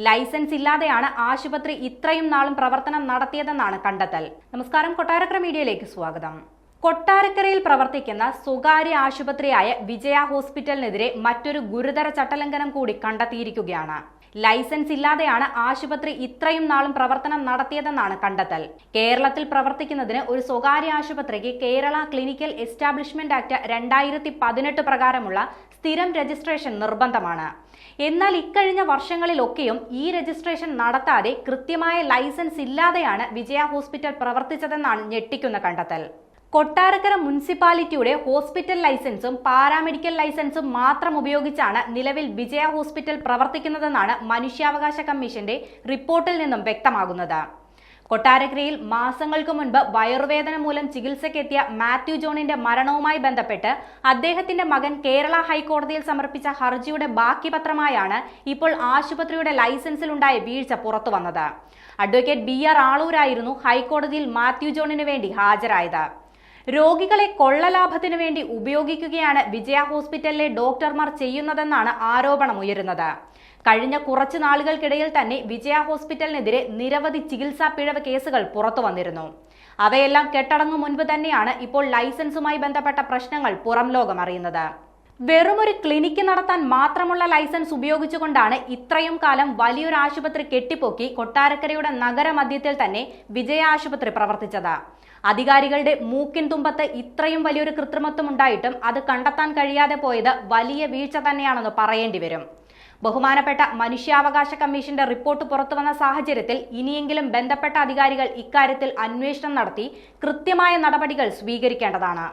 Licence ഇല്ലാതെയാണ് ആശുപത്രി ഇത്രയും നാളും പ്രവർത്തനം നടത്തിയതെന്നാണ് കണ്ടെത്തൽ. നമസ്കാരം, കൊട്ടാരക്കര മീഡിയയിലേക്ക് സ്വാഗതം. കൊട്ടാരക്കരയിൽ പ്രവർത്തിക്കുന്ന സ്വകാര്യ ആശുപത്രിയായ വിജയ ഹോസ്പിറ്റലിനെതിരെ മറ്റൊരു ഗുരുതര ചട്ടലംഘനം കൂടി കണ്ടെത്തിയിരിക്കുകയാണ്. ലൈസൻസ് ഇല്ലാതെയാണ് ആശുപത്രി ഇത്രയും നാളും പ്രവർത്തനം നടത്തിയതെന്നാണ് കണ്ടെത്തൽ. കേരളത്തിൽ പ്രവർത്തിക്കുന്നതിന് ഒരു സ്വകാര്യ ആശുപത്രിക്ക് കേരള ക്ലിനിക്കൽ എസ്റ്റാബ്ലിഷ്മെന്റ് ആക്ട് 2018 പ്രകാരമുള്ള സ്ഥിരം രജിസ്ട്രേഷൻ നിർബന്ധമാണ്. എന്നാൽ ഇക്കഴിഞ്ഞ വർഷങ്ങളിലൊക്കെയും ഈ രജിസ്ട്രേഷൻ നടത്താതെ കൃത്യമായ ലൈസൻസ് ഇല്ലാതെയാണ് വിജയ ഹോസ്പിറ്റൽ പ്രവർത്തിച്ചതെന്നാണ് ഞെട്ടിക്കുന്ന കണ്ടെത്തൽ. കൊട്ടാരക്കര മുനിസിപ്പാലിറ്റിയുടെ ഹോസ്പിറ്റൽ ലൈസൻസും പാരാമെഡിക്കൽ ലൈസൻസും മാത്രം ഉപയോഗിച്ചാണ് നിലവിൽ വിജയ ഹോസ്പിറ്റൽ പ്രവർത്തിക്കുന്നതെന്നാണ് മനുഷ്യാവകാശ കമ്മീഷന്റെ റിപ്പോർട്ടിൽ നിന്നും വ്യക്തമാകുന്നത്. കൊട്ടാരക്കരയിൽ മാസങ്ങൾക്ക് മുൻപ് വയറുവേദന മൂലം ചികിത്സയ്ക്കെത്തിയ മാത്യു ജോണിന്റെ മരണവുമായി ബന്ധപ്പെട്ട് അദ്ദേഹത്തിന്റെ മകൻ കേരള ഹൈക്കോടതിയിൽ സമർപ്പിച്ച ഹർജിയുടെ ബാക്കി പത്രമായാണ് ഇപ്പോൾ ആശുപത്രിയുടെ ലൈസൻസിലുണ്ടായ വീഴ്ച പുറത്തു വന്നത്. അഡ്വക്കേറ്റ് BR ആളൂരായിരുന്നു ഹൈക്കോടതിയിൽ മാത്യു ജോണിന് വേണ്ടി ഹാജരായത്. രോഗികളെ കൊള്ളലാഭത്തിനു വേണ്ടി ഉപയോഗിക്കുകയാണ് വിജയ ഹോസ്പിറ്റലിലെ ഡോക്ടർമാർ ചെയ്യുന്നതെന്നാണ് ആരോപണമുയരുന്നത്. കഴിഞ്ഞ കുറച്ചു നാളുകൾക്കിടയിൽ തന്നെ വിജയ ഹോസ്പിറ്റലിനെതിരെ നിരവധി ചികിത്സാ പിഴവ് കേസുകൾ പുറത്തു വന്നിരുന്നു. അവയെല്ലാം കെട്ടടങ്ങും മുൻപ് തന്നെയാണ് ഇപ്പോൾ ലൈസൻസുമായി ബന്ധപ്പെട്ട പ്രശ്നങ്ങൾ പുറം ലോകം അറിയുന്നത്. വെറുമൊരു ക്ലിനിക്ക് നടത്താൻ മാത്രമുള്ള ലൈസൻസ് ഉപയോഗിച്ചുകൊണ്ടാണ് ഇത്രയും കാലം വലിയൊരു ആശുപത്രി കെട്ടിപ്പൊക്കി കൊട്ടാരക്കരയുടെ നഗരമധ്യത്തിൽ തന്നെ വിജയ ആശുപത്രി പ്രവർത്തിച്ചത്. അധികാരികളുടെ മൂക്കിൻ തുമ്പത്ത് ഇത്രയും വലിയൊരു കൃത്രിമത്വം ഉണ്ടായിട്ടും അത് കണ്ടെത്താൻ കഴിയാതെ പോയത് വലിയ വീഴ്ച തന്നെയാണെന്ന് പറയേണ്ടി വരും. ബഹുമാനപ്പെട്ട മനുഷ്യാവകാശ കമ്മീഷന്റെ റിപ്പോർട്ട് പുറത്തുവന്ന സാഹചര്യത്തിൽ ഇനിയെങ്കിലും ബന്ധപ്പെട്ട അധികാരികൾ ഇക്കാര്യത്തിൽ അന്വേഷണം നടത്തി കൃത്യമായ നടപടികൾ സ്വീകരിക്കേണ്ടതാണ്.